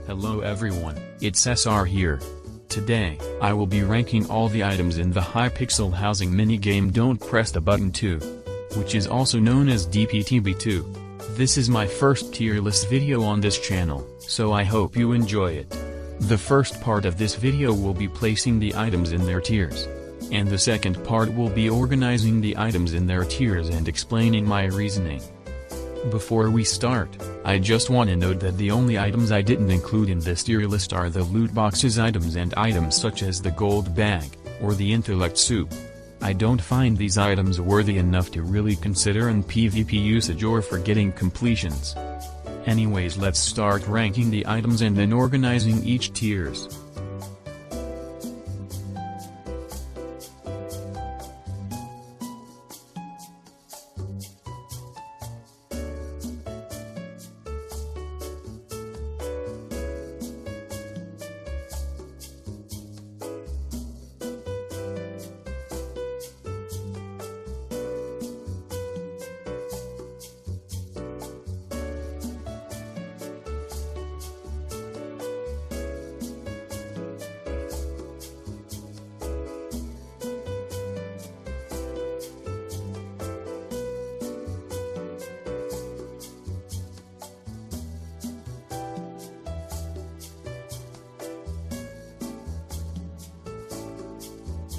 Hello everyone, it's SR here. Today, I will be ranking all the items in the Hypixel housing minigame Don't Press the Button 2, which is also known as DPTB2. This is my first tier list video on this channel, so I hope you enjoy it. The first part of this video will be placing the items in their tiers. And the second part will be organizing the items in their tiers and explaining my reasoning. Before we start, I just want to note that the only items I didn't include in this tier list are the loot boxes items and items such as the gold bag, or the intellect soup. I don't find these items worthy enough to really consider in PvP usage or for getting completions. Anyways, let's start ranking the items and then organizing each tiers.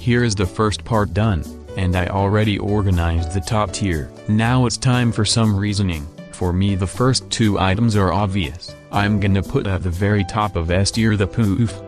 Here is the first part done, and I already organized the top tier. Now it's time for some reasoning. For me, the first two items are obvious. I'm gonna put at the very top of S tier the poof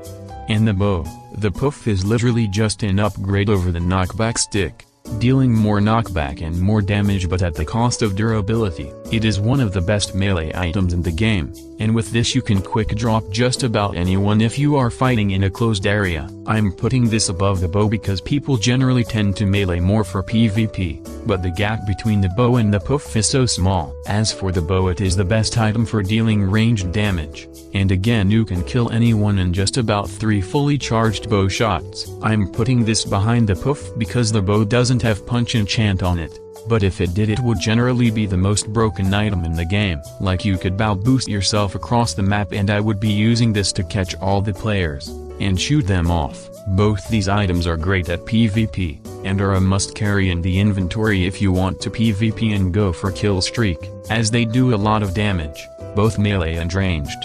and the bow. The poof is literally just an upgrade over the knockback stick, dealing more knockback and more damage but at the cost of durability. It is one of the best melee items in the game, and with this you can quick drop just about anyone if you are fighting in a closed area. I'm putting this above the bow because people generally tend to melee more for PvP, but the gap between the bow and the poof is so small. As for the bow, it is the best item for dealing ranged damage, and again you can kill anyone in just about 3 fully charged bow shots. I'm putting this behind the poof because the bow doesn't have punch enchant on it, but if it did it would generally be the most broken item in the game. Like you could bow boost yourself across the map and I would be using this to catch all the players, and shoot them off. Both these items are great at PvP, and are a must carry in the inventory if you want to PvP and go for kill streak, as they do a lot of damage, both melee and ranged.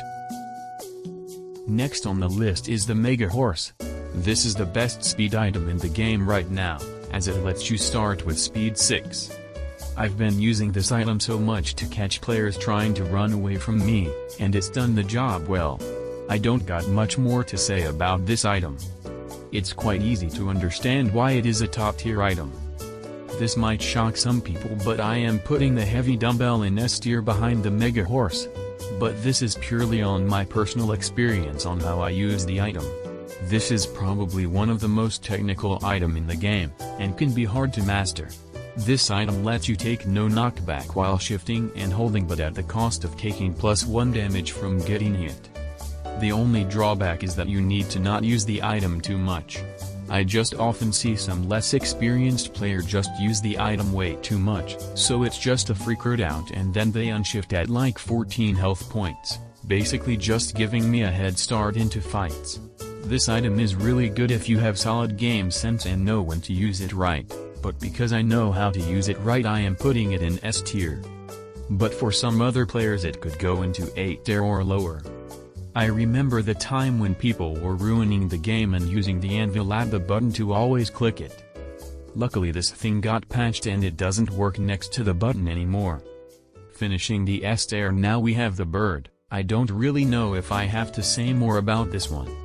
Next on the list is the Mega Horse. This is the best speed item in the game right now, as it lets you start with speed 6. I've been using this item so much to catch players trying to run away from me, and it's done the job well. I don't got much more to say about this item. It's quite easy to understand why it is a top tier item. This might shock some people, but I am putting the heavy dumbbell in S tier behind the Mega Horse. But this is purely on my personal experience on how I use the item. This is probably one of the most technical item in the game, and can be hard to master. This item lets you take no knockback while shifting and holding, but at the cost of taking +1 damage from getting hit. The only drawback is that you need to not use the item too much. I just often see some less experienced player just use the item way too much, so it's just a free crit out and then they unshift at like 14 health points, basically just giving me a head start into fights. This item is really good if you have solid game sense and know when to use it right, but because I know how to use it right I am putting it in S tier. But for some other players it could go into 8 tier or lower. I remember the time when people were ruining the game and using the anvil at the button to always click it. Luckily this thing got patched and it doesn't work next to the button anymore. Finishing the S tier, now we have the bird. I don't really know if I have to say more about this one.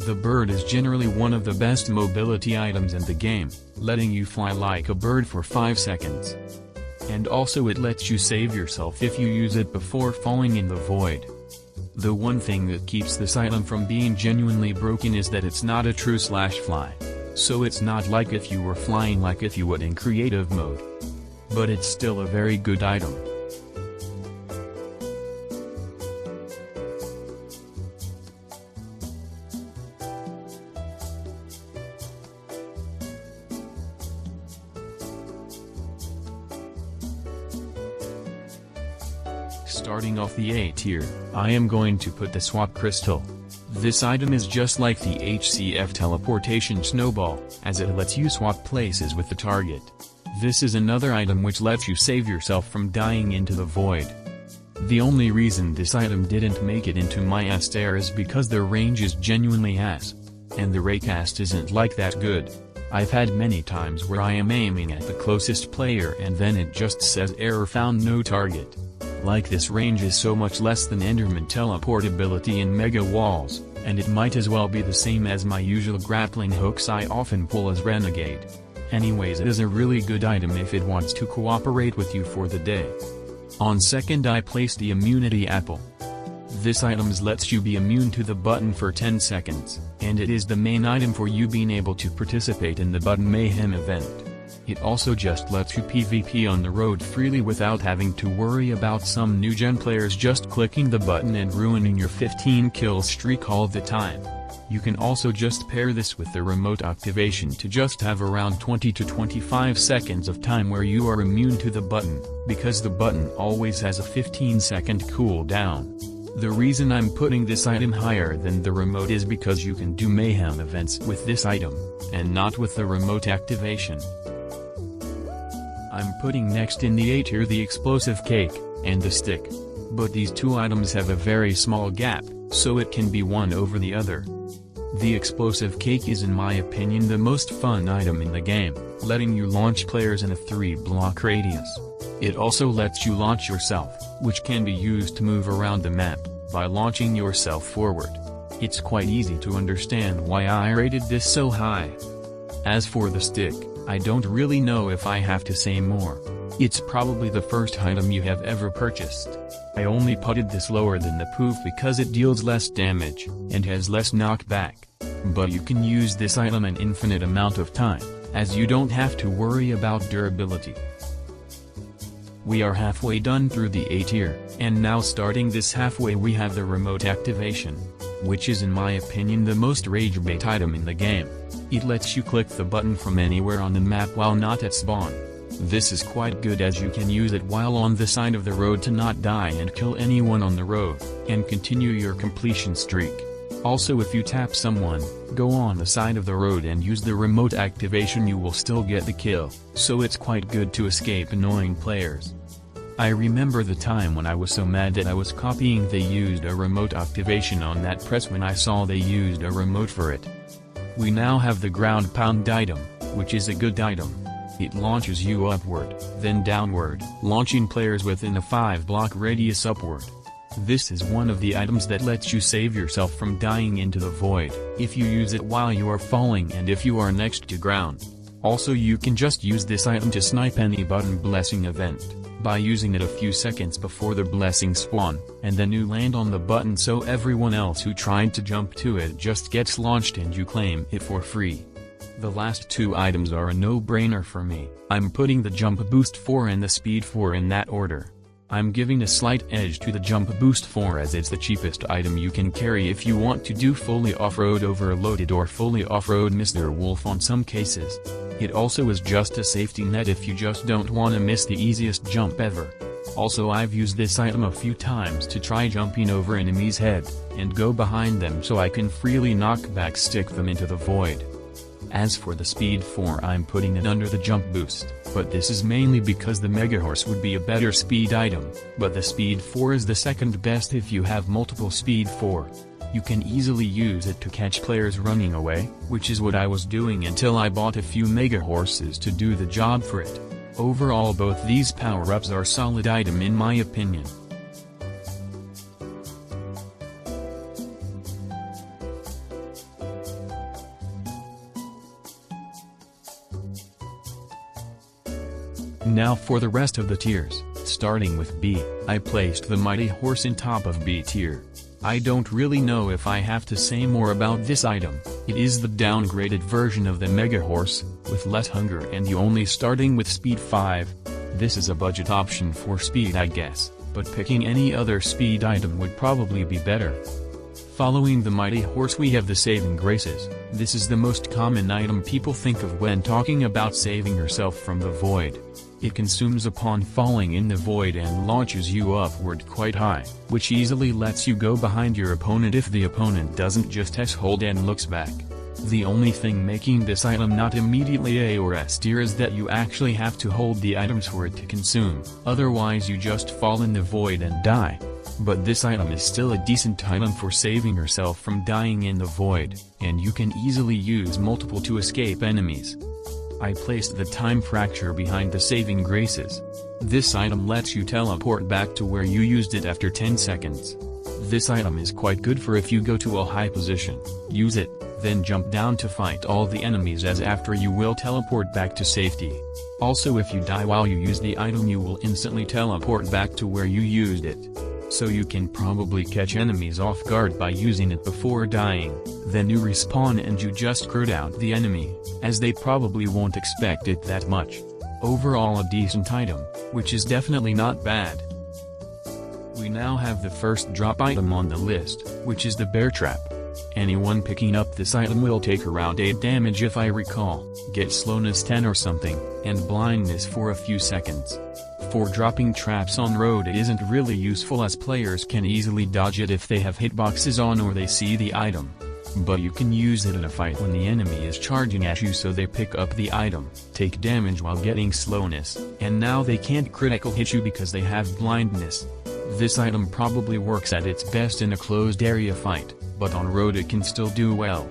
The bird is generally one of the best mobility items in the game, letting you fly like a bird for 5 seconds. And also it lets you save yourself if you use it before falling in the void. The one thing that keeps this item from being genuinely broken is that it's not a true /fly. So it's not like if you were flying like if you would in creative mode. But it's still a very good item. Starting off the A tier, I am going to put the Swap Crystal. This item is just like the HCF Teleportation Snowball, as it lets you swap places with the target. This is another item which lets you save yourself from dying into the void. The only reason this item didn't make it into my S tier is because the range is genuinely ass. And the raycast isn't like that good. I've had many times where I am aiming at the closest player and then it just says error found, no target. Like, this range is so much less than Enderman teleportability and Mega Walls, and it might as well be the same as my usual grappling hooks I often pull as Renegade. Anyways, it is a really good item if it wants to cooperate with you for the day. On second, I placed the Immunity Apple. This item lets you be immune to the button for 10 seconds, and it is the main item for you being able to participate in the Button Mayhem event. It also just lets you PvP on the road freely without having to worry about some new gen players just clicking the button and ruining your 15 kill streak all the time. You can also just pair this with the remote activation to just have around 20 to 25 seconds of time where you are immune to the button, because the button always has a 15-second cooldown. The reason I'm putting this item higher than the remote is because you can do mayhem events with this item, and not with the remote activation. I'm putting next in the A tier the Explosive Cake, and the Stick. But these two items have a very small gap, so it can be one over the other. The Explosive Cake is in my opinion the most fun item in the game, letting you launch players in a 3-block radius. It also lets you launch yourself, which can be used to move around the map, by launching yourself forward. It's quite easy to understand why I rated this so high. As for the Stick, I don't really know if I have to say more. It's probably the first item you have ever purchased. I only putted this lower than the Poof because it deals less damage, and has less knockback. But you can use this item an infinite amount of time, as you don't have to worry about durability. We are halfway done through the A tier, and now starting this halfway we have the remote activation, which is in my opinion the most rage bait item in the game. It lets you click the button from anywhere on the map while not at spawn. This is quite good as you can use it while on the side of the road to not die and kill anyone on the road, and continue your completion streak. Also, if you tap someone, go on the side of the road and use the remote activation, you will still get the kill, so it's quite good to escape annoying players. I remember the time when I was so mad that I was copying they used a remote activation on that press when I saw they used a remote for it. We now have the Ground Pound item, which is a good item. It launches you upward, then downward, launching players within a 5-block radius upward. This is one of the items that lets you save yourself from dying into the void, if you use it while you are falling and if you are next to ground. Also, you can just use this item to snipe any button blessing event, by using it a few seconds before the blessings spawn, and then you land on the button so everyone else who tried to jump to it just gets launched and you claim it for free. The last two items are a no-brainer for me. I'm putting the Jump Boost 4 and the Speed 4 in that order. I'm giving a slight edge to the Jump Boost 4 as it's the cheapest item you can carry if you want to do fully off-road overloaded or fully off-road Mr. Wolf on some cases. It also is just a safety net if you just don't want to miss the easiest jump ever. Also, I've used this item a few times to try jumping over enemies' head, and go behind them so I can freely knockback stick them into the void. As for the Speed 4, I'm putting it under the Jump Boost, but this is mainly because the Mega Horse would be a better speed item, but the Speed 4 is the second best if you have multiple Speed 4. You can easily use it to catch players running away, which is what I was doing until I bought a few Mega Horses to do the job for it. Overall, both these power-ups are solid item in my opinion. Now for the rest of the tiers, starting with B, I placed the Mighty Horse in top of B tier. I don't really know if I have to say more about this item. It is the downgraded version of the Mega Horse, with less hunger and you only starting with Speed 5. This is a budget option for speed I guess, but picking any other speed item would probably be better. Following the Mighty Horse we have the Saving Graces. This is the most common item people think of when talking about saving yourself from the void. It consumes upon falling in the void and launches you upward quite high, which easily lets you go behind your opponent if the opponent doesn't just S-hold and looks back. The only thing making this item not immediately A or S tier is that you actually have to hold the items for it to consume, otherwise you just fall in the void and die. But this item is still a decent item for saving yourself from dying in the void, and you can easily use multiple to escape enemies. I placed the time fracture behind the saving graces. This item lets you teleport back to where you used it after 10 seconds. This item is quite good for if you go to a high position, use it, then jump down to fight all the enemies, as after you will teleport back to safety. Also, if you die while you use the item, you will instantly teleport back to where you used it. So you can probably catch enemies off guard by using it before dying, then you respawn and you just crit out the enemy, as they probably won't expect it that much. Overall a decent item, which is definitely not bad. We now have the first drop item on the list, which is the bear trap. Anyone picking up this item will take around 8 damage if I recall, get slowness 10 or something, and blindness for a few seconds. For dropping traps on road it isn't really useful, as players can easily dodge it if they have hitboxes on or they see the item. But you can use it in a fight when the enemy is charging at you, so they pick up the item, take damage while getting slowness, and now they can't critical hit you because they have blindness. This item probably works at its best in a closed area fight, but on road it can still do well.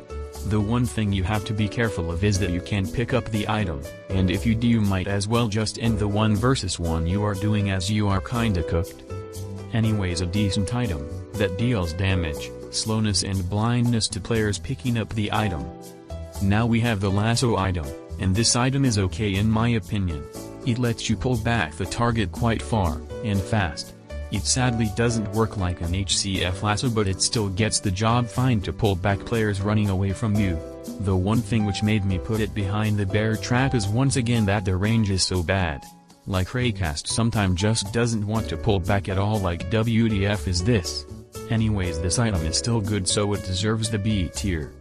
The one thing you have to be careful of is that you can pick up the item, and if you do you might as well just end the 1 versus 1 you are doing, as you are kinda cooked. Anyways, a decent item, that deals damage, slowness and blindness to players picking up the item. Now we have the lasso item, and this item is okay in my opinion. It lets you pull back the target quite far, and fast. It sadly doesn't work like an HCF lasso, but it still gets the job fine to pull back players running away from you. The one thing which made me put it behind the bear trap is once again that the range is so bad. Like Raycast sometimes just doesn't want to pull back at all, like WDF is this. Anyways, this item is still good, so it deserves the B tier.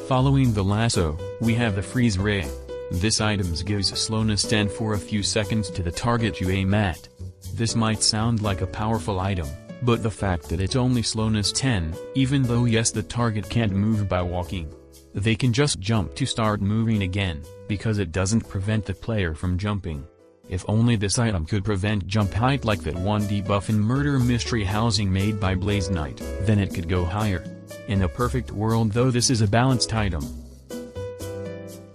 Following the lasso, we have the freeze ray. This item gives slowness 10 for a few seconds to the target you aim at. This might sound like a powerful item, but the fact that it's only slowness 10, even though yes the target can't move by walking, they can just jump to start moving again, because it doesn't prevent the player from jumping. If only this item could prevent jump height like that one debuff in Murder Mystery Housing made by Blaze Knight, then it could go higher. In a perfect world though, this is a balanced item.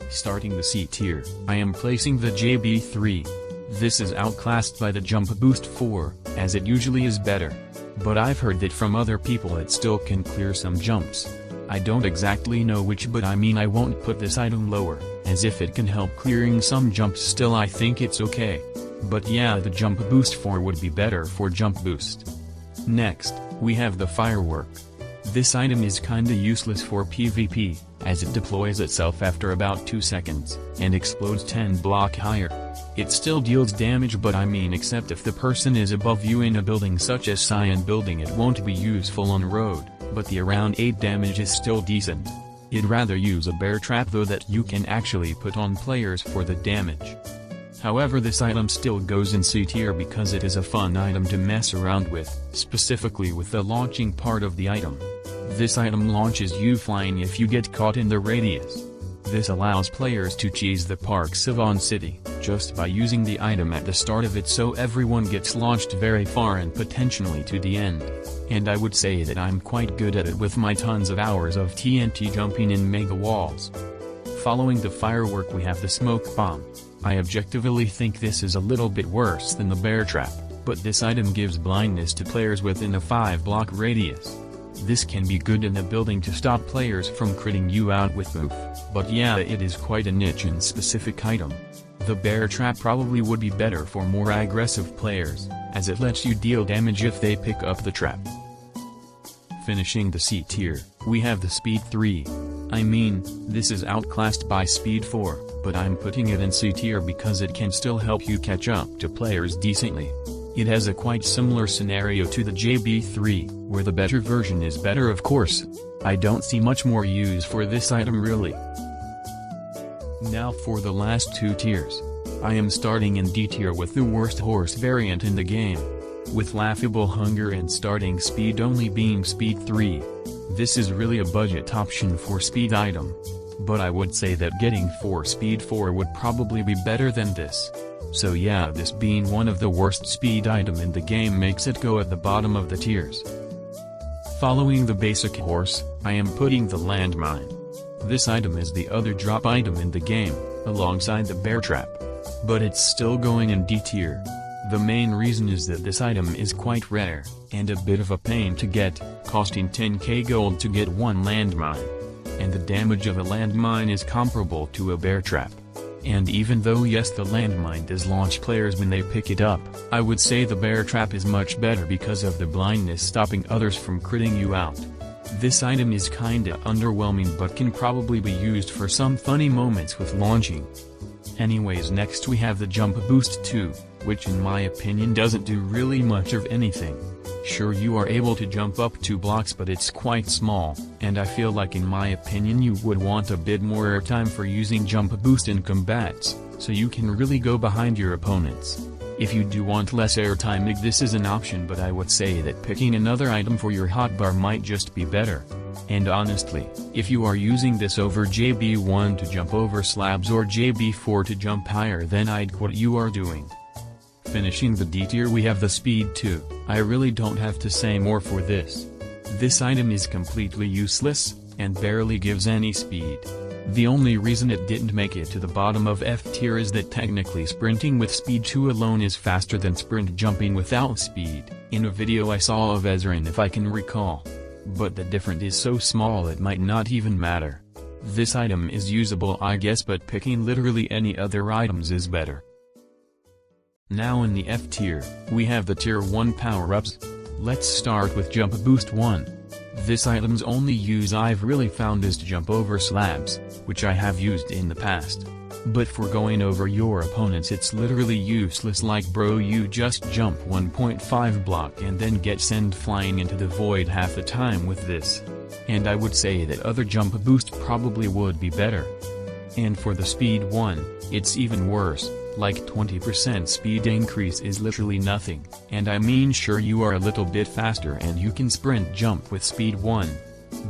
Starting the C tier, I am placing the JB3. This is outclassed by the Jump Boost 4, as it usually is better. But I've heard that from other people it still can clear some jumps. I don't exactly know which, but I mean I won't put this item lower, as if it can help clearing some jumps still I think it's okay. But yeah, the Jump Boost 4 would be better for Jump Boost. Next, we have the Firework. This item is kinda useless for PvP, as it deploys itself after about 2 seconds, and explodes 10 block higher. It still deals damage, but I mean except if the person is above you in a building such as Cyan building it won't be useful on road, but the around 8 damage is still decent. I'd rather use a bear trap though that you can actually put on players for the damage. However, this item still goes in C tier because it is a fun item to mess around with, specifically with the launching part of the item. This item launches you flying if you get caught in the radius. This allows players to cheese the Park Savon City, just by using the item at the start of it, so everyone gets launched very far and potentially to the end. And I would say that I'm quite good at it with my tons of hours of TNT jumping in mega walls. Following the Firework we have the Smoke Bomb. I objectively think this is a little bit worse than the Bear Trap, but this item gives blindness to players within a 5-block radius. This can be good in a building to stop players from critting you out with oof, but yeah, it is quite a niche and specific item. The Bear Trap probably would be better for more aggressive players, as it lets you deal damage if they pick up the trap. Finishing the C tier, we have the Speed 3. I mean, this is outclassed by Speed 4, but I'm putting it in C tier because it can still help you catch up to players decently. It has a quite similar scenario to the JB3, where the better version is better of course. I don't see much more use for this item really. Now for the last 2 tiers. I am starting in D tier with the worst horse variant in the game. With laughable hunger and starting speed only being speed 3. This is really a budget option for speed item. But I would say that getting 4 speed 4 would probably be better than this. So yeah, this being one of the worst speed item in the game makes it go at the bottom of the tiers. Following the basic horse, I am putting the landmine. This item is the other drop item in the game, alongside the bear trap. But it's still going in D tier. The main reason is that this item is quite rare, and a bit of a pain to get, costing 10k gold to get one landmine. And the damage of a landmine is comparable to a bear trap. And even though yes, the landmine does launch players when they pick it up, I would say the bear trap is much better because of the blindness stopping others from critting you out. This item is kinda underwhelming but can probably be used for some funny moments with launching. Anyways, next we have the Jump Boost 2, which in my opinion doesn't do really much of anything. Sure, you are able to jump up 2 blocks but it's quite small, and I feel like in my opinion you would want a bit more airtime for using Jump Boost in combats, so you can really go behind your opponents. If you do want less airtime, this is an option, but I would say that picking another item for your hotbar might just be better. And honestly, if you are using this over JB1 to jump over slabs or JB4 to jump higher, then I'd quit what you are doing. Finishing the D tier we have the Speed 2, I really don't have to say more for this. This item is completely useless, and barely gives any speed. The only reason it didn't make it to the bottom of F tier is that technically sprinting with Speed 2 alone is faster than sprint jumping without speed, in a video I saw of Ezrin if I can recall. But the difference is so small it might not even matter. This item is usable I guess, but picking literally any other items is better. Now in the F tier, we have the tier 1 power-ups. Let's start with Jump Boost 1. This item's only use I've really found is to jump over slabs, which I have used in the past. But for going over your opponents it's literally useless, like bro, you just jump 1.5 block and then get sent flying into the void half the time with this. And I would say that other Jump Boost probably would be better. And for the Speed 1, it's even worse. Like 20% speed increase is literally nothing, and I mean sure you are a little bit faster and you can sprint jump with Speed 1.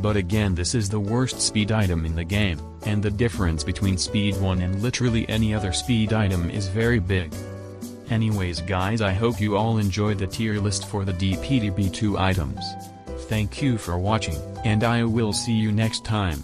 But again, this is the worst speed item in the game, and the difference between Speed 1 and literally any other speed item is very big. Anyways guys, I hope you all enjoyed the tier list for the DPDB2 items. Thank you for watching, and I will see you next time.